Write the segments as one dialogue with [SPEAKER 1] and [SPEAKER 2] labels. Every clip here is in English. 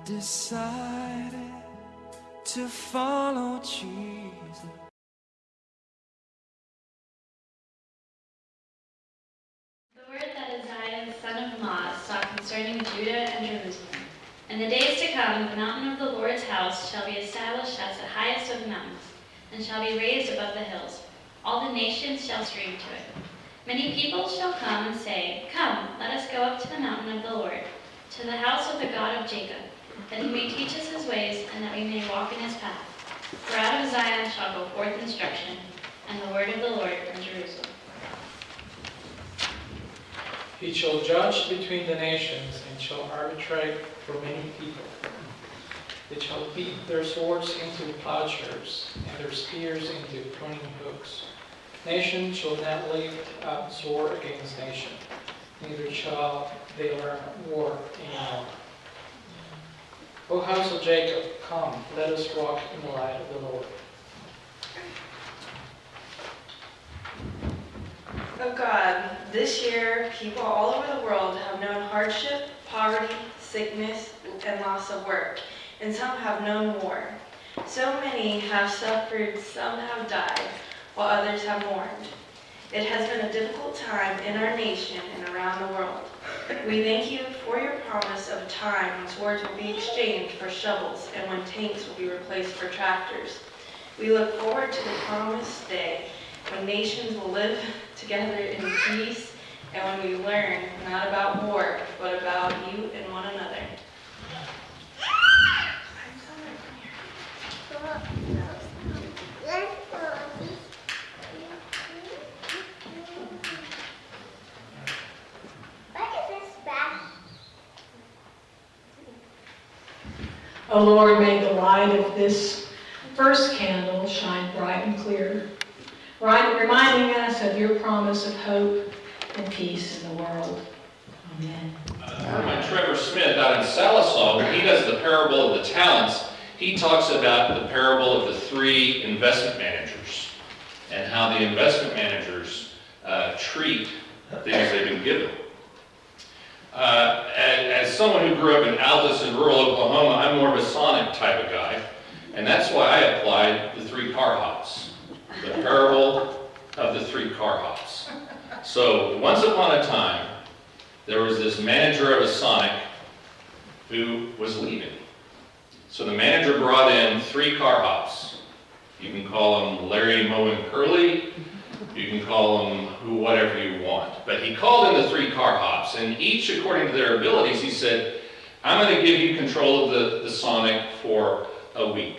[SPEAKER 1] decided to follow Jesus.
[SPEAKER 2] The word that Isaiah the son of Amoz saw concerning Judah and Jerusalem. In the days to come, the mountain of the Lord's house shall be established as the highest of the mountains, and shall be raised above the hills. All the nations shall stream to it. Many people shall come and say, Come, let us go up to the mountain of the Lord, to the house of the God of Jacob, that he may teach us his ways, and that we may walk in his path. For out of Zion shall go forth instruction, and the word of the Lord from Jerusalem.
[SPEAKER 3] He shall judge between the nations, and shall arbitrate for many people. They shall beat their swords into plowshares, and their spears into pruning hooks. Nation shall not lift up sword against nation, neither shall they learn war anymore. O house of Jacob, come, let us walk in the light of the Lord.
[SPEAKER 4] Oh God, this year people all over the world have known hardship, poverty, sickness, and loss of work, and some have known war. So many have suffered, some have died, while others have mourned. It has been a difficult time in our nation and around the world. We thank you for your promise of a time when swords will be exchanged for shovels and when tanks will be replaced for tractors. We look forward to the promised day when nations will live together in peace and when we learn not about war, but about you and one another.
[SPEAKER 5] O Lord, may the light of this first candle shine bright and clear, reminding us of your promise of hope and peace in the world. Amen.
[SPEAKER 6] My Trevor Smith out in Salisaw, when he does the parable of the talents, he talks about the parable of the three investment managers and how the investment managers treat things they've been given. As someone who grew up in Aldous in rural Oklahoma, I'm more of a Sonic type of guy, and that's why I applied the three Carhops, the parable of the three Carhops. So once upon a time, there was this manager of a Sonic who was leaving. So the manager brought in three Carhops. You can call them Larry, Moe, and Curly. You can call them whatever you want. But he called in the three Carhops, and each, according to their abilities, he said, I'm going to give you control of the Sonic for a week.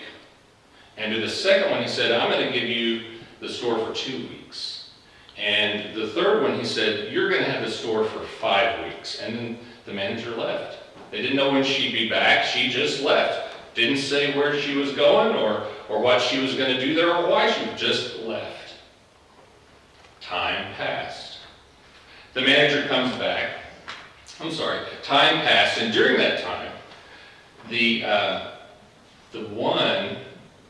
[SPEAKER 6] And to the second one, he said, I'm going to give you the store for 2 weeks. And the third one, he said, you're going to have the store for 5 weeks. And then the manager left. They didn't know when she'd be back. She just left. Didn't say where she was going or what she was going to do there or why she just left. Time passed. The manager comes back. Time passed, and during that time, the one,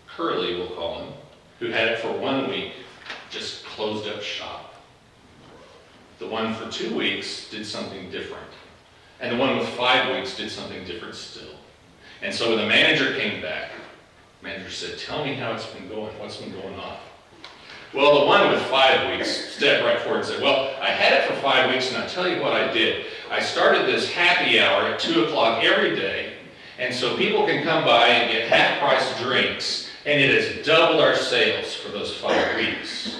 [SPEAKER 6] Curly we'll call him, who had it for 1 week, just closed up shop. The one for 2 weeks did something different. And the one with 5 weeks did something different still. And so when the manager came back, the manager said, tell me how it's been going, what's been going on. Well, the one with 5 weeks stepped right forward and said, well, I had it for 5 weeks, and I'll tell you what I did. I started this happy hour at 2 o'clock every day, and so people can come by and get half-price drinks, and it has doubled our sales for those 5 weeks.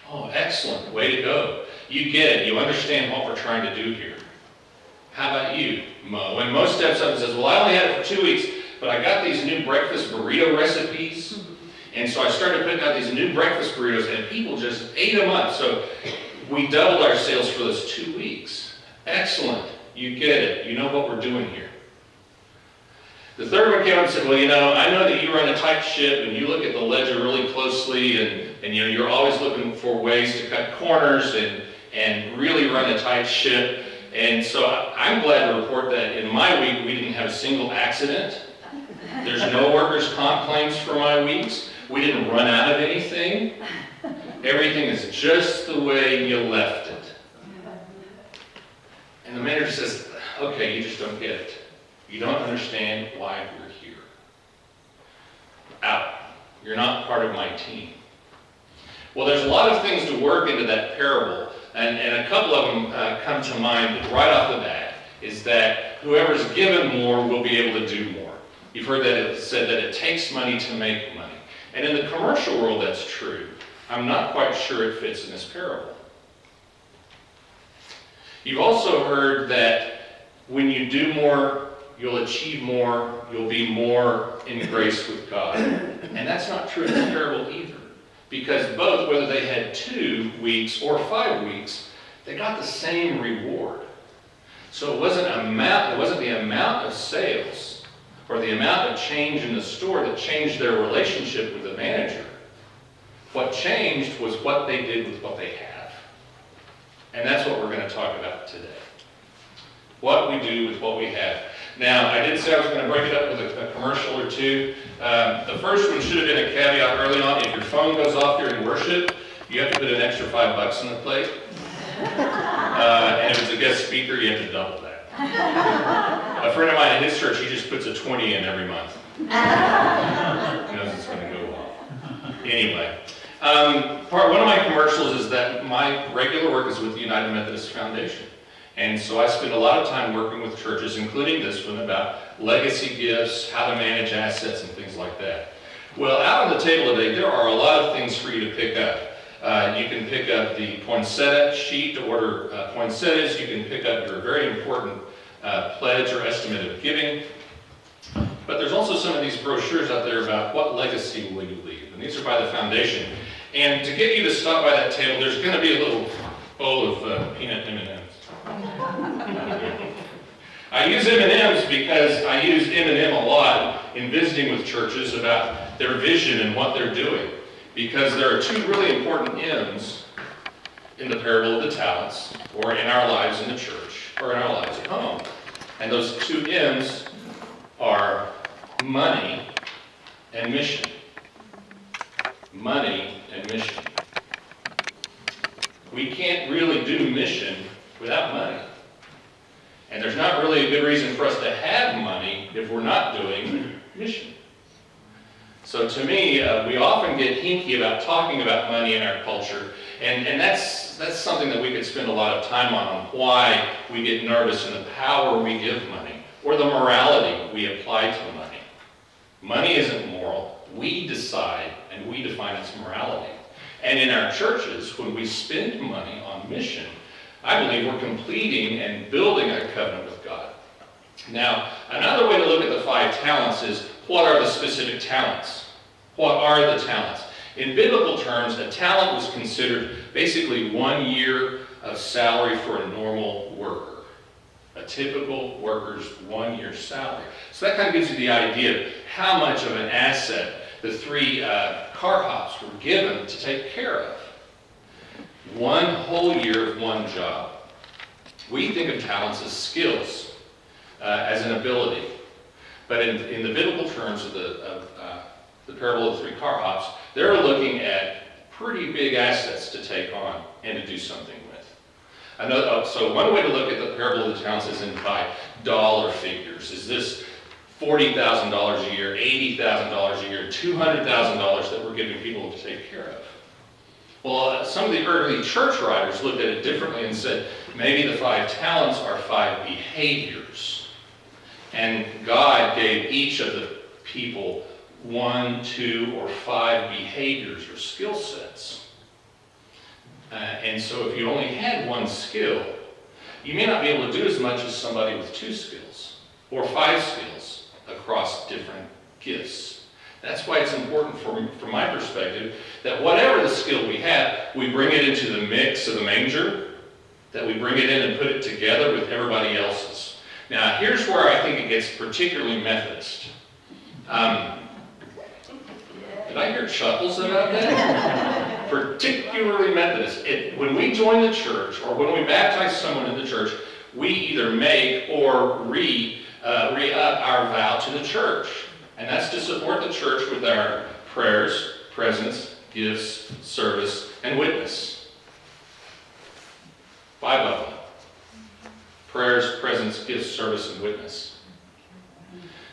[SPEAKER 6] Oh, excellent. Way to go. You get it. You understand what we're trying to do here. How about you, Mo? When Mo steps up and says, well, I only had it for 2 weeks, but I got these new breakfast burrito recipes, and so I started putting out these new breakfast burritos, and people just ate them up. So we doubled our sales for those 2 weeks. Excellent. You get it. You know what we're doing here. The third one came up and said, well, I know that you run a tight ship, and you look at the ledger really closely, and you're always looking for ways to cut corners and really run a tight ship. And so I'm glad to report that in my week, we didn't have a single accident. There's no workers' comp claims for my weeks. We didn't run out of anything. Everything is just the way you left it. And the manager says, okay, you just don't get it. You don't understand why we're here. Out. You're not part of my team. Well, there's a lot of things to work into that parable, and a couple of them come to mind right off the bat, is that whoever's given more will be able to do more. You've heard that it said that it takes money to make money. And in the commercial world, that's true. I'm not quite sure it fits in this parable. You've also heard that when you do more, you'll achieve more, you'll be more in grace with God. And that's not true in this parable either. Because both, whether they had 2 weeks or 5 weeks, they got the same reward. So it wasn't the amount of sales or the amount of change in the store that changed their relationship with the manager. What changed was what they did with what they have. And that's what we're going to talk about today. What we do with what we have. Now, I did say I was going to break it up with a commercial or two. The first one should have been a caveat early on. If your phone goes off during worship, you have to put an extra $5 on the plate. And if it's a guest speaker, you have to double that. A friend of mine in his church, he just puts a 20 in every month. He knows it's going to go off. Anyway, one of my commercials is that my regular work is with the United Methodist Foundation. And so I spend a lot of time working with churches, including this one, about legacy gifts, how to manage assets, and things like that. Well, out on the table today, there are a lot of things for you to pick up. You can pick up the poinsettia sheet to order poinsettias. You can pick up your very important pledge or estimate of giving. But there's also some of these brochures out there about what legacy will you leave. And these are by the foundation. And to get you to stop by that table, there's going to be a little bowl of peanut M&Ms. I use M&Ms because I use M&M a lot in visiting with churches about their vision and what they're doing. Because there are 2 really important M's in the parable of the talents, or in our lives in the church, or in our lives at home. And those 2 M's are money and mission. Money and mission. We can't really do mission without money. And there's not really a good reason for us to have money if we're not doing mission. So to me, we often get hinky about talking about money in our culture, and that's something that we could spend a lot of time on why we get nervous in the power we give money, or the morality we apply to money. Money isn't moral. We decide, and we define its morality. And in our churches, when we spend money on mission, I believe we're completing and building a covenant with God. Now, another way to look at the 5 talents is, what are the specific talents? What are the talents? In biblical terms, a talent was considered basically 1 year of salary for a normal worker. A typical worker's 1 year's salary. So that kind of gives you the idea of how much of an asset the 3 Carhops were given to take care of. 1 whole year of 1 job. We think of talents as skills, as an ability. But in the biblical terms of the parable of the 3 Carhops, they're looking at pretty big assets to take on and to do something with. So one way to look at the parable of the talents is by dollar figures. Is this $40,000 a year, $80,000 a year, $200,000 that we're giving people to take care of? Well, some of the early church writers looked at it differently and said, maybe the 5 talents are 5 behaviors. And God gave each of the people 1, 2, or 5 behaviors or skill sets. And so if you only had 1 skill, you may not be able to do as much as somebody with 2 skills or 5 skills across different gifts. That's why it's important from my perspective that whatever the skill we have, we bring it into the mix of the manger, that we bring it in and put it together with everybody else's. Now, here's where I think it gets particularly Methodist. Did I hear chuckles about that? Particularly Methodist. When we join the church, or when we baptize someone in the church, we either make or re-up our vow to the church. And that's to support the church with our prayers, presence, gifts, service, and witness. 5 of them. Prayers, presence, gifts, service, and witness.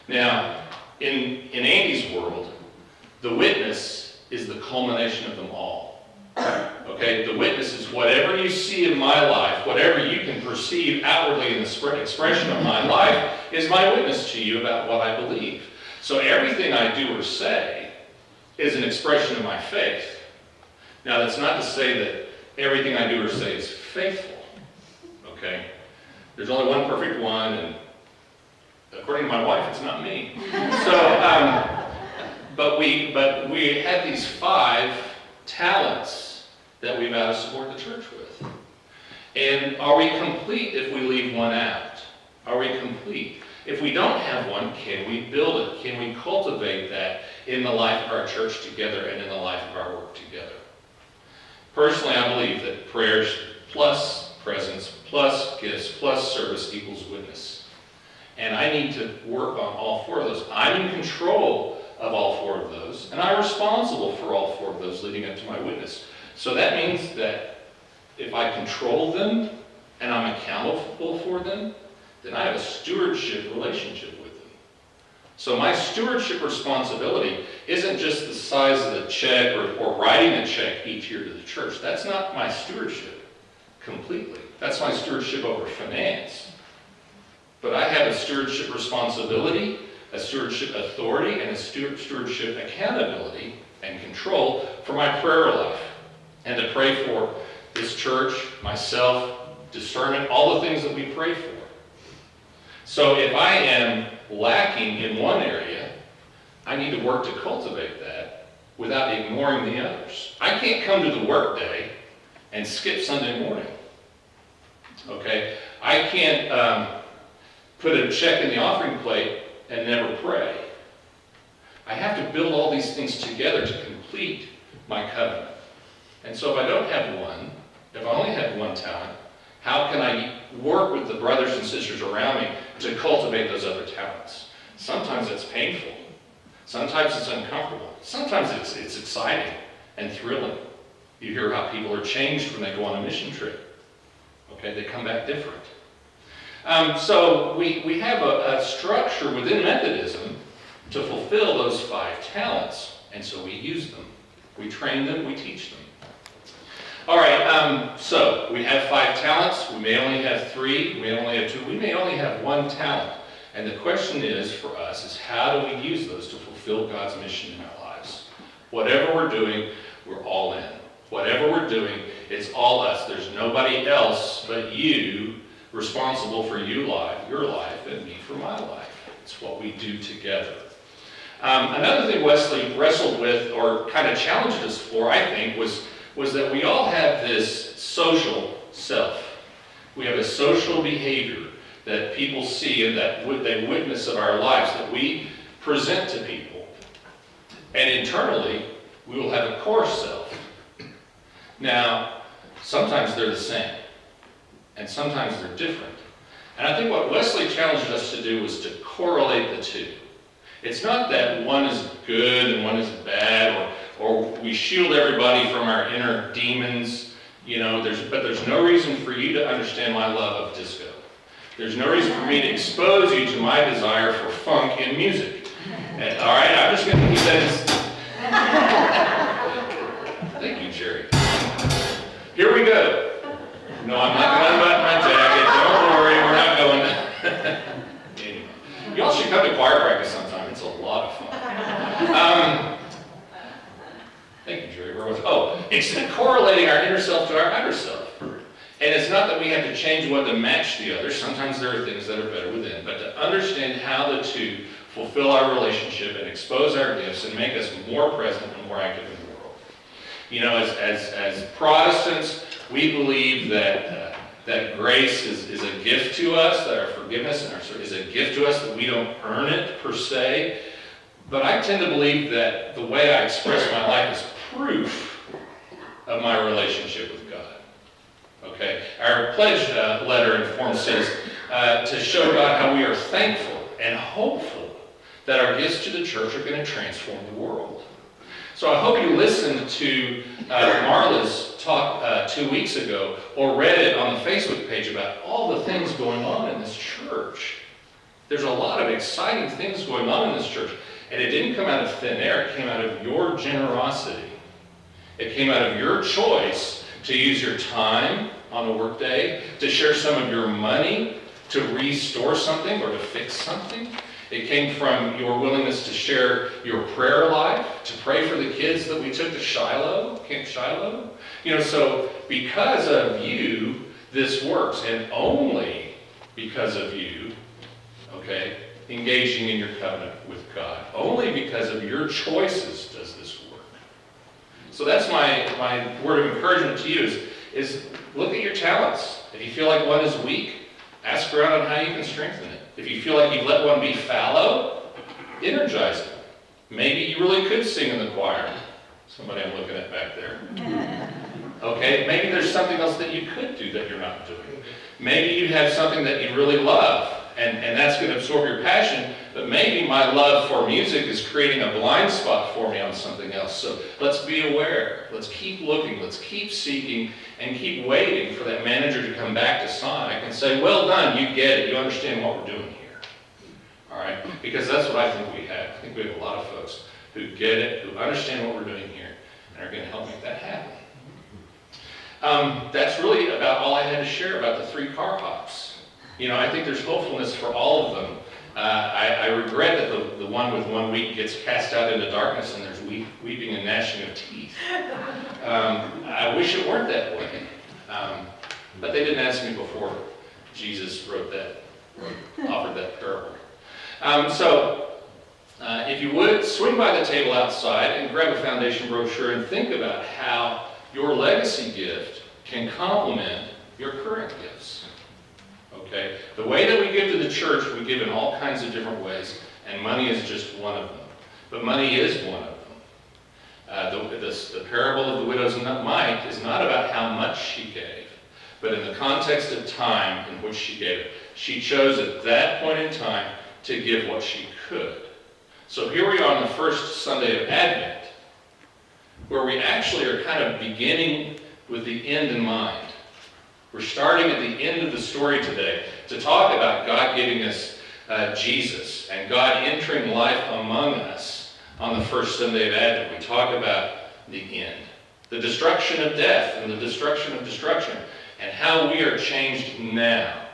[SPEAKER 6] Now, in Andy's world, the witness is the culmination of them all. Okay, the witness is whatever you see in my life, whatever you can perceive outwardly in the expression of my life, is my witness to you about what I believe. So everything I do or say is an expression of my faith. Now, that's not to say that everything I do or say is faithful. Okay, there's only one perfect one, and according to my wife, it's not me. So, but we have these 5 talents that we vow to support the church with. And are we complete if we leave one out? Are we complete? If we don't have one, can we build it? Can we cultivate that in the life of our church together and in the life of our work together? Personally, I believe that prayers plus presence plus gifts plus service equals witness. And I need to work on all 4 of those. I'm in control of all 4 of those, and I'm responsible for all 4 of those leading up to my witness. So that means that if I control them and I'm accountable for them, then I have a stewardship relationship with them. So my stewardship responsibility isn't just the size of the check or writing a check each year to the church. That's not my stewardship completely. That's my stewardship over finance. But I have a stewardship responsibility, a stewardship authority, and a stewardship accountability and control for my prayer life. And to pray for this church, myself, discernment, all the things that we pray for. So if I am lacking in one area, I need to work to cultivate that without ignoring the others. I can't come to the work day and skip Sunday morning. Okay? I can't put a check in the offering plate and never pray. I have to build all these things together to complete my covenant. And so if I don't have one, if I only have one talent, how can I work with the brothers and sisters around me to cultivate those other talents? Sometimes it's painful. Sometimes it's uncomfortable. Sometimes it's exciting and thrilling. You hear how people are changed when they go on a mission trip. Okay, they come back different. So we have a structure within Methodism to fulfill those 5 talents, and so we use them. We train them, we teach them. All right, so we have 5 talents. We may only have 3, we may only have 2, we may only have 1 talent. And the question is, for us, is how do we use those to fulfill God's mission in our lives? Whatever we're doing, we're all in. Whatever we're doing, it's all us. There's nobody else but you responsible for your life, and me for my life. It's what we do together. Another thing Wesley wrestled with, or kind of challenged us for, I think, was that we all have this social self. We have a social behavior that people see and that they witness of our lives that we present to people. And internally, we will have a core self. Now, sometimes they're the same, and sometimes they're different. And I think what Wesley challenged us to do was to correlate the 2. It's not that one is good and one is bad, or we shield everybody from our inner demons, but there's no reason for you to understand my love of disco. There's no reason for me to expose you to my desire for funk in music. And, all right, I'm just going to keep that in. Thank you, Jerry. Here we go. No, I'm not going to unbutton my jacket. Don't worry, we're not going. Anyway, y'all should come to choir practice sometime. It's a lot of fun. Thank you, Jerry. Where was it? Oh, it's correlating our inner self to our outer self. And it's not that we have to change one to match the other. Sometimes there are things that are better within. But to understand how the 2 fulfill our relationship and expose our gifts and make us more present and more active in the world. As Protestants, we believe that grace is a gift to us, that our forgiveness is a gift to us, that we don't earn it per se. But I tend to believe that the way I express my life is proof of my relationship with God. Okay? Our pledge letter and form says to show God how we are thankful and hopeful that our gifts to the church are going to transform the world. So I hope you listened to Marla's talk 2 weeks ago, or read it on the Facebook page about all the things going on in this church. There's a lot of exciting things going on in this church. And it didn't come out of thin air. It came out of your generosity. It came out of your choice to use your time on a work day, to share some of your money, to restore something or to fix something. It came from your willingness to share your prayer life, to pray for the kids that we took to Shiloh, Camp Shiloh. So because of you, this works. And only because of you, okay, engaging in your covenant with God. Only because of your choices does this work. So that's my word of encouragement to you is look at your talents. If you feel like one is weak, ask around on how you can strengthen it. If you feel like you've let one be fallow, energize it. Maybe you really could sing in the choir. Somebody I'm looking at back there. Okay, maybe there's something else that you could do that you're not doing. Maybe you have something that you really love, and that's going to absorb your passion, but maybe my love for music is creating a blind spot for me on something else. So let's be aware. Let's keep looking. Let's keep seeking and keep waiting for that manager to come back to Sonic and say, well done, you get it. You understand what we're doing here. All right? Because that's what I think we have. I think we have a lot of folks who get it, who understand what we're doing here, and are going to help make that happen. That's really about all I had to share about the 3 Carhops. I think there's hopefulness for all of them. I regret that the one with 1 week gets cast out into darkness and there's weeping and gnashing of teeth. I wish it weren't that way. But they didn't ask me before Jesus offered that parable. If you would, swing by the table outside and grab a foundation brochure and think about how your legacy gift can complement your current gifts. Okay? The way that we give to the church, we give in all kinds of different ways, and money is just one of them. But money is one of them. The parable of the widow's mite is not about how much she gave, but in the context of time in which she gave it. She chose at that point in time to give what she could. So here we are on the first Sunday of Advent, where we actually are kind of beginning with the end in mind. We're starting at the end of the story today to talk about God giving us Jesus and God entering life among us on the first Sunday of Advent. We talk about the end, the destruction of death and the destruction of destruction, and how we are changed now.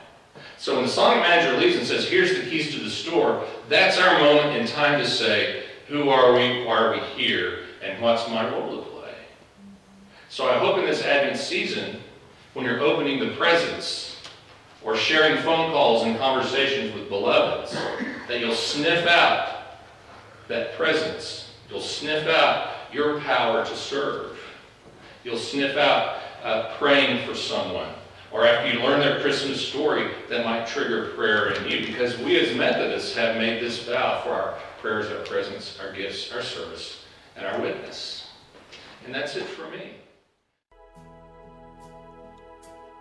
[SPEAKER 6] So when the song manager leaves and says, here's the keys to the store, that's our moment in time to say, who are we, why are we here, and what's my role to play? So I hope in this Advent season, when you're opening the presents or sharing phone calls and conversations with beloveds, that you'll sniff out that presence. You'll sniff out your power to serve. You'll sniff out praying for someone. Or after you learn their Christmas story, that might trigger prayer in you. Because we as Methodists have made this vow for our prayers, our presence, our gifts, our service, and our witness. And that's it for me.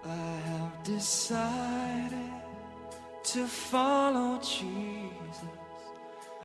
[SPEAKER 1] I have decided to follow Jesus.